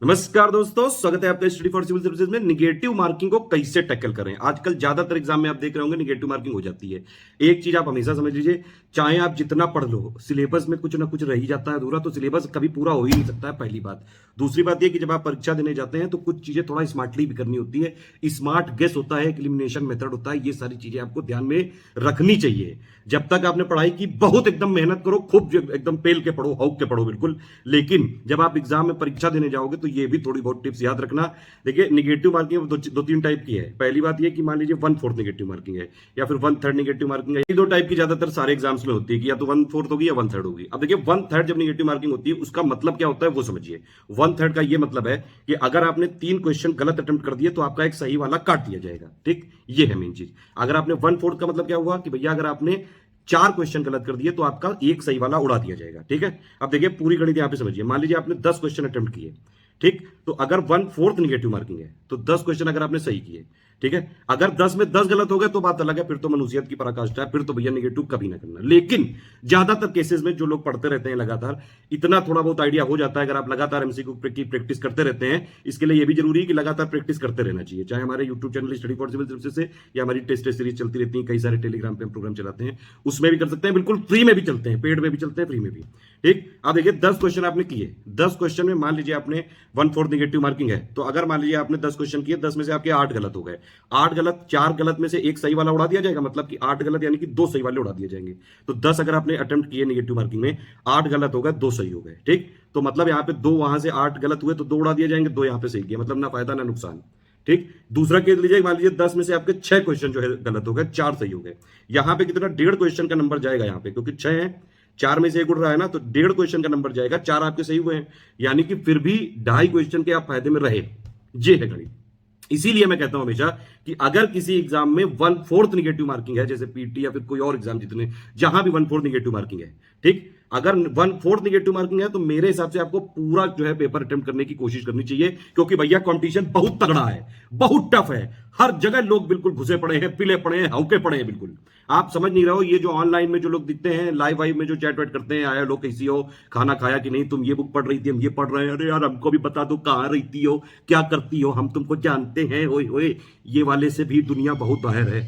नमस्कार दोस्तों, स्वागत है आपका स्टडी फॉर सिविल सर्विसेज में। निगेटिव मार्किंग को कैसे टैकल करें। आजकल ज्यादातर एग्जाम में आप देख रहे होंगे निगेटिव मार्किंग हो जाती है। एक चीज आप हमेशा समझ लीजिए, चाहे आप जितना पढ़ लो, सिलेबस में कुछ ना कुछ रह ही जाता है अधूरा, तो सिलेबस कभी पूरा हो ही नहीं सकता है, पहली बात। दूसरी बात यह कि जब आप परीक्षा देने जाते हैं तो कुछ चीजें थोड़ा स्मार्टली भी करनी होती है। स्मार्ट गेस होता है, एलिमिनेशन मेथड होता है, ये सारी चीजें आपको ध्यान में रखनी चाहिए। जब तक आपने पढ़ाई की, बहुत एकदम मेहनत करो, खूब एकदम पेल के पढ़ो, हौक के पढ़ो बिल्कुल। लेकिन जब आप एग्जाम में परीक्षा देने जाओगे तो ये भी थोड़ी बहुत टिप्स याद रखना। देखिए, निगेटिव मार्किंग दो तीन टाइप की है। पहली बात ये कि मान लीजिए 1/4 निगेटिव मार्किंग है या फिर 1/3 निगेटिव मार्किंग है। ये दो टाइप की ज्यादातर सारे एग्जाम्स में होती है कि या तो 1/4 होगी या 1/3 होगी। अब देखिए, 1/3 जब निगेटिव मार्किंग होती है उसका मतलब क्या होता है वो समझिए। 1/3 का ये मतलब है कि अगर आपने 3 क्वेश्चन गलत अटेम्प्ट कर दिए तो आपका एक सही वाला काट दिया जाएगा। ठीक, ये है मेन चीज। अगर आपने 1/4 का मतलब क्या हुआ कि भैया अगर आपने 4 क्वेश्चन गलत कर दिए तो आपका एक सही वाला उड़ा दिया जाएगा। ठीक है, अब देखिए पूरी गणित यहां पे समझिए। मान लीजिए आपने 10 क्वेश्चन अटेम्प्ट किए, ठीक, तो अगर 1/4 निगेटिव मार्किंग है तो 10 क्वेश्चन अगर आपने सही किए, ठीक है, अगर 10 में 10 गलत हो गए तो बात अलग है, फिर तो मनुष्यत की पराकाष्ठा है, फिर तो भैया निगेटिव कभी ना करना। लेकिन ज्यादातर केसेस में जो लोग पढ़ते रहते हैं लगातार, इतना थोड़ा बहुत आइडिया हो जाता है। अगर आप लगातार एमसीक्यू की प्रैक्टिस करते रहते हैं, इसके लिए यह भी जरूरी है कि लगातार प्रैक्टिस करते रहना चाहिए। चाहे हमारे YouTube channel study for civil services से या हमारी टेस्ट सीरीज चलती रहती है, कई सारे टेलीग्राम पे हम प्रोग्राम चलाते हैं, उसमें भी कर सकते हैं, बिल्कुल फ्री में भी चलते हैं, पेड में भी चलते हैं, फ्री में भी। ठीक, अब देखिए 10 क्वेश्चन आपने किए, 10 क्वेश्चन में मान लीजिए आपने 1/4 निगेटिव मार्किंग है, तो अगर मान लीजिए आपने 10 क्वेश्चन किए, 10 में से आपके 8 गलत हो गए। 8 गलत, 4 गलत में से एक सही वाला उड़ा दिया जाएगा, मतलब कि 8 गलत यानी कि 2 सही वाले उड़ा दिए जाएंगे। तो 10 अगर आपने अटेम्प्ट किए निगेटिव मार्किंग में, 8 गलत हो गए, 2 सही हो गए। ठीक, तो मतलब यहां पे 2 वहां से 8 गलत हुए तो 2 उड़ा दिए जाएंगे, 2 यहां पे सही किए, मतलब ना फायदा ना नुकसान। ठीक, दूसरा केस लीजिए, मान लीजिए 10 में से आपके 6 क्वेश्चन जो है गलत हो गए, 4 सही हो गए। यहां पे कितना 1.5 क्वेश्चन का नंबर जाएगा यहां पे, क्योंकि 6 है, 4 में से एक उड़ रहा है ना, तो 1.5 क्वेश्चन का नंबर जाएगा। 4 आपके सही हुए हैं, यानी कि फिर भी 2.5 क्वेश्चन के आप फायदे में रहे। ये है गणित। इसीलिए मैं कहता हूं हमेशा कि अगर किसी एग्जाम में 1/4 निगेटिव मार्किंग है, जैसे पीटी या फिर कोई और एग्जाम जितने जहां भी 1/4 निगेटिव मार्किंग है, ठीक, अगर 1/4 निगेटिव मार्किंग है तो मेरे हिसाब से आपको पूरा जो है पेपर अटेम्प्ट करने की कोशिश करनी चाहिए, क्योंकि भैया कंपटीशन बहुत तगड़ा है, बहुत टफ है। हर जगह लोग बिल्कुल घुसे पड़े हैं, पिले पड़े हैं, हौके पड़े हैं बिल्कुल। आप समझ नहीं रहे हो, ये जो ऑनलाइन में जो लोग दिखते हैं, लाइव वाइव में जो चैट वैट करते हैं, आया लोग कैसी हो, खाना खाया कि नहीं, तुम ये बुक पढ़ रही थी, हम ये पढ़ रहे हैं, अरे यार हमको भी बता दो कहाँ रहती हो, क्या करती हो, हम तुमको जानते हैं, ओए ओए। ये वाले से भी दुनिया बहुत बाहर है।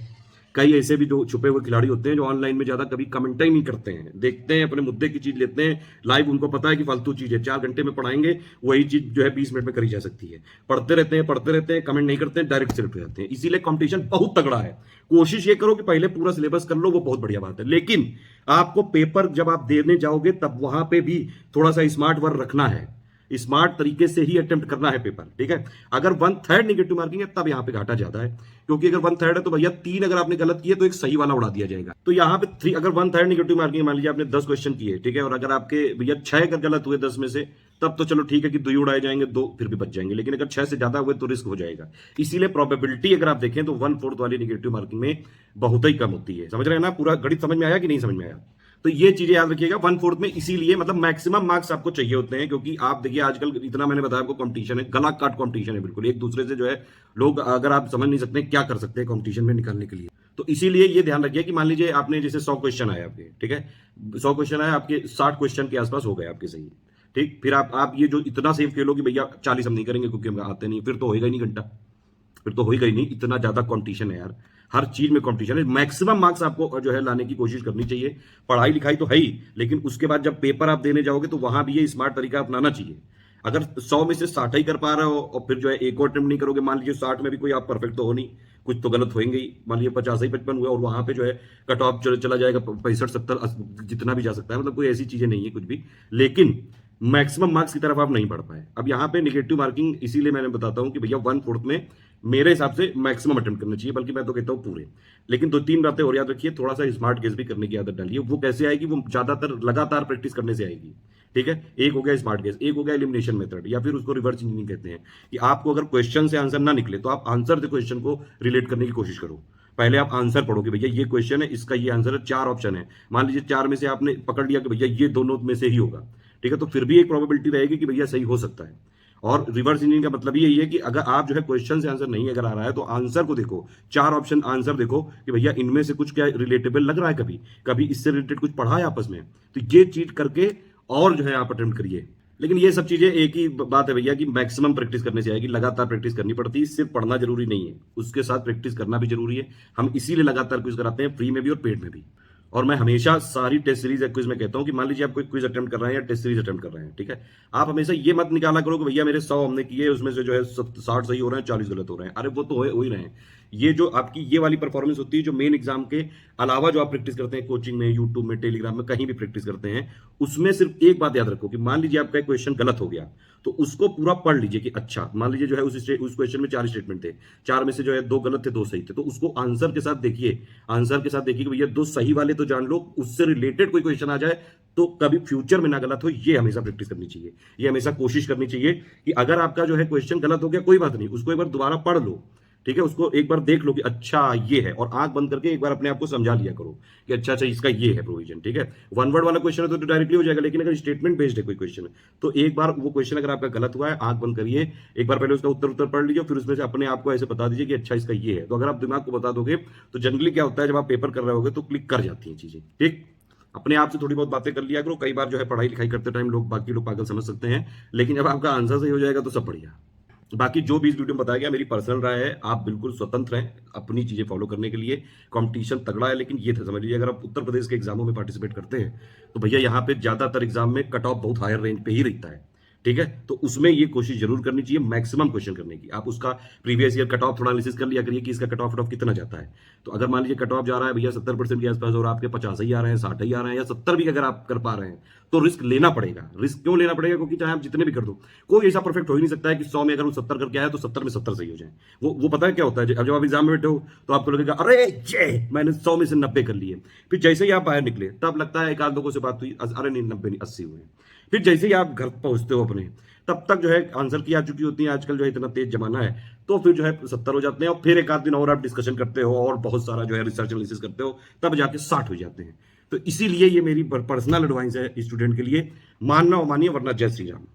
कई ऐसे भी जो छुपे हुए खिलाड़ी होते हैं जो ऑनलाइन में ज्यादा कभी कमेंट ही नहीं करते हैं, देखते हैं अपने मुद्दे की चीज लेते हैं लाइव, उनको पता है कि फालतू चीज है, 4 घंटे में पढ़ाएंगे, वही चीज जो है 20 मिनट में करी जा सकती है। पढ़ते रहते हैं, कमेंट नहीं करते हैं, डायरेक्ट सिलेक्ट हो जाते हैं। इसीलिए कंपटीशन बहुत तगड़ा है। कोशिश ये करो कि पहले पूरा सिलेबस कर लो, वो बहुत बढ़िया बात है। लेकिन आपको पेपर जब आप देने जाओगे तब वहां पे भी थोड़ा सा स्मार्ट वर्क रखना है, स्मार्ट तरीके से ही अटेम्प्ट करना है पेपर। ठीक है, अगर 1/3 निगेटिव मार्किंग है तब यहां पे घाटा ज्यादा है, क्योंकि अगर 1/3 है तो भैया 3 अगर आपने गलत किए तो एक सही वाला उड़ा दिया जाएगा। तो यहां पे 3 अगर 1/3 निगेटिव मार्किंग, मान लीजिए आपने 10 क्वेश्चन किए, ठीक है, और अगर आपके भैया 6 अगर गलत हुए 10 में से, तब तो चलो ठीक है कि 2 उड़ाए जाएंगे, 2 फिर भी बच जाएंगे। लेकिन अगर 6 से ज्यादा हुए तो रिस्क हो जाएगा। इसीलिए प्रोबेबिलिटी अगर आप देखें तो 1/4 वाली निगेटिव मार्किंग में बहुत ही कम होती है। समझ रहे हैं ना, पूरा गणित समझ में आया कि नहीं समझ में आया। तो ये चीजें याद रखिएगा 1/4 में, इसीलिए मतलब मैक्सिमम मार्क्स आपको चाहिए होते हैं, क्योंकि आप देखिए आजकल इतना मैंने बताया आपको कंपटीशन है, गला काट कंपटीशन है बिल्कुल, एक दूसरे से जो है लोग, अगर आप समझ नहीं सकते क्या कर सकते हैं कंपटीशन में निकालने के लिए। तो इसीलिए ये ध्यान रखिए कि मान लीजिए आपने जैसे 100 क्वेश्चन आए आपके, ठीक है, 100 क्वेश्चन आए आपके, 60 क्वेश्चन के आसपास हो गए आपके सही। ठीक, फिर आप ये जो इतना सेफ खेलो कि भैया 40 हम नहीं करेंगे क्योंकि हम आते नहीं, फिर तो होएगा ही नहीं घंटा, फिर तो हो ही गई नहीं। इतना ज्यादा कंपटीशन है यार, हर चीज में कंपटीशन है। मैक्सिमम मार्क्स आपको जो है लाने की कोशिश करनी चाहिए। पढ़ाई लिखाई तो है ही, लेकिन उसके बाद जब पेपर आप देने जाओगे तो वहां भी ये स्मार्ट तरीका अपनाना चाहिए। अगर 100 में से 60 ही कर पा रहे हो और फिर जो है एक और अटेम्प्ट नहीं करोगे, मान लीजिए 60 में भी कोई आप परफेक्ट तो हो नहीं, कुछ तो गलत होंगे ही, मान लीजिए 50 ही 55 हुए और वहां पे जो है कट ऑफ चला जाएगा 65 70 जितना भी जा सकता है, मतलब कोई ऐसी चीजें नहीं है कुछ भी। लेकिन मैक्सिमम मार्क्स की तरफ आप नहीं बढ़ पाए। अब यहाँ पे निगेटिव मार्किंग इसीलिए मैंने बताता हूं कि भैया 1/4 में मेरे हिसाब से मैक्सिमम अटेम्प्ट करना चाहिए, बल्कि मैं तो कहता हूं पूरे। लेकिन 2-3 बातें और याद रखिए, थोड़ा सा स्मार्ट गेस भी करने की आदत डालिए। वो कैसे आएगी, वो ज्यादातर लगातार प्रैक्टिस करने से आएगी। ठीक है, एक हो गया स्मार्ट गेस, एक हो गया एलिमिनेशन मेथड, या फिर उसको रिवर्स इंजीनियरिंग कहते हैं, कि आपको अगर क्वेश्चन से आंसर ना निकले तो आप आंसर से क्वेश्चन को रिलेट करने की कोशिश करो। पहले आप आंसर पढ़ो कि भैया ये क्वेश्चन है, इसका ये आंसर है, 4 ऑप्शन है, मान लीजिए 4 में से आपने पकड़ लिया कि भैया ये दोनों में से ही होगा, ठीक है, तो फिर भी एक प्रोबेबिलिटी रहेगी कि भैया सही हो सकता है। और रिवर्स इंजीनियरिंग का मतलब यही है कि अगर आप जो है क्वेश्चन से आंसर नहीं अगर आ रहा है तो आंसर को देखो, 4 ऑप्शन आंसर देखो कि भैया इनमें से कुछ क्या रिलेटेबल लग रहा है, कभी कभी इससे रिलेटेड कुछ पढ़ा है आपस में, तो ये चीज करके और जो है आप अटेम्प्ट करिए। लेकिन ये सब चीजें एक ही बात है भैया कि मैक्सिमम प्रैक्टिस करने से आएगी, लगातार प्रैक्टिस करनी पड़ती है, सिर्फ पढ़ना जरूरी नहीं है, उसके साथ प्रैक्टिस करना भी जरूरी है। हम इसीलिए लगातार क्विज कराते हैं, फ्री में भी और पेड में भी। और मैं हमेशा सारी टेस्ट सीरीज या क्विज में कहता हूं कि मान लीजिए आप कोई क्विज अटेम्प्ट कर रहे हैं या टेस्ट सीरीज अटेम्प्ट कर रहे हैं, ठीक है, आप हमेशा ये मत निकाला करो कि भैया मेरे 100 हमने किए, उसमें से जो है 60 सही हो रहे हैं, 40 गलत हो रहे हैं। अरे वो तो हो ही रहे हैं। ये जो आपकी ये वाली परफॉर्मेंस होती है, जो मेन एग्जाम के अलावा जो आप प्रैक्टिस करते हैं, कोचिंग में, यूट्यूब में, टेलीग्राम में, कहीं भी प्रैक्टिस करते हैं, उसमें सिर्फ एक बात याद रखो कि मान लीजिए आपका क्वेश्चन गलत हो गया, तो उसको पूरा पढ़ लीजिए कि अच्छा, मान लीजिए जो है उस क्वेश्चन में 4 स्टेटमेंट थे, 4 में से जो है 2 गलत थे, 2 सही थे, तो उसको आंसर के साथ देखिए, आंसर के साथ देखिए कि भैया 2 सही वाले तो जान लो, उससे रिलेटेड कोई क्वेश्चन आ जाए तो कभी फ्यूचर में ना गलत हो। ये हमेशा प्रैक्टिस करनी चाहिए, ये हमेशा कोशिश करनी चाहिए कि अगर आपका जो है क्वेश्चन गलत हो गया, कोई बात नहीं, उसको एक बार दोबारा पढ़ लो, ठीक है, उसको एक बार देख लो कि अच्छा ये है, और आंख बंद करके एक बार अपने आप को समझा लिया करो कि अच्छा अच्छा इसका ये है प्रोविजन, ठीक है। वन वर्ड वाला क्वेश्चन है तो डायरेक्टली हो जाएगा, लेकिन अगर स्टेटमेंट बेस्ड है कोई क्वेश्चन तो एक बार वो क्वेश्चन अगर आपका गलत हुआ है, आंख बंद करिए, एक बार पहले उसका उत्तर पढ़ लीजिए, फिर उसमें से अपने आप को ऐसे बता दीजिए कि अच्छा इसका ये है। तो अगर आप दिमाग को बता दोगे तो जनरली क्या होता है, जब आप पेपर कर रहे होगे तो क्लिक कर जाती हैं चीजें, ठीक। अपने आप से थोड़ी बहुत बातें कर लिया करो, कई बार जो है पढ़ाई लिखाई करते टाइम बाकी लोग पागल समझ सकते हैं, लेकिन जब आपका आंसर सही हो जाएगा तो सब बढ़िया। बाकी जो भी इस वीडियो में बताया गया मेरी पर्सनल राय है, आप बिल्कुल स्वतंत्र हैं अपनी चीजें फॉलो करने के लिए। कंपटीशन तगड़ा है, लेकिन ये था समझ लीजिए, अगर आप उत्तर प्रदेश के एग्जामों में पार्टिसिपेट करते हैं तो भैया यहाँ पे ज्यादातर एग्जाम में कट ऑफ बहुत हायर रेंज पे ही रहता है, ठीक है। तो उसमें ये कोशिश जरूर करनी चाहिए मैक्सिमम क्वेश्चन करने की। आप उसका प्रीवियस ईयर कट ऑफ थोड़ा एनालिसिस कर लिया करिए कि इसका कट ऑफ कितना जाता है। तो अगर मान लीजिए कट ऑफ जा रहा है भैया 70% के आसपास और आपके 50 ही आ रहे हैं, 60 ही आ रहे हैं, या 70 भी अगर आप कर पा रहे हैं तो रिस्क लेना पड़ेगा। रिस्क क्यों लेना पड़ेगा? क्योंकि चाहे आप जितने भी कर दो, कोई ऐसा परफेक्ट हो ही नहीं सकता है कि 100 में अगर वो 70 करके आया तो 70 में 70 सही हो जाए। वो पता है क्या होता है, अब जब आप एग्जाम में बैठे हो तो आपको लगेगा अरे ये मैंने 100 में से 90 कर लिए, फिर जैसे ही आप बाहर निकले तब लगता है एक आध लोगों से बात हुई, अरे नहीं 90 नहीं 80 हुए। फिर जैसे ही आप घर पहुंचते हो अपने, तब तक जो है आंसर की आ चुकी होती है। आजकल जो है इतना तेज जमाना है, तो फिर जो है 70 हो जाते हैं, और फिर एक आध दिन और आप डिस्कशन करते हो और बहुत सारा जो है रिसर्च एनालिसिस करते हो, तब जाके 60 हो जाते हैं। तो इसीलिए ये मेरी पर्सनल एडवाइस है स्टूडेंट के लिए, मानना और मानिए, वरना जय श्री राम।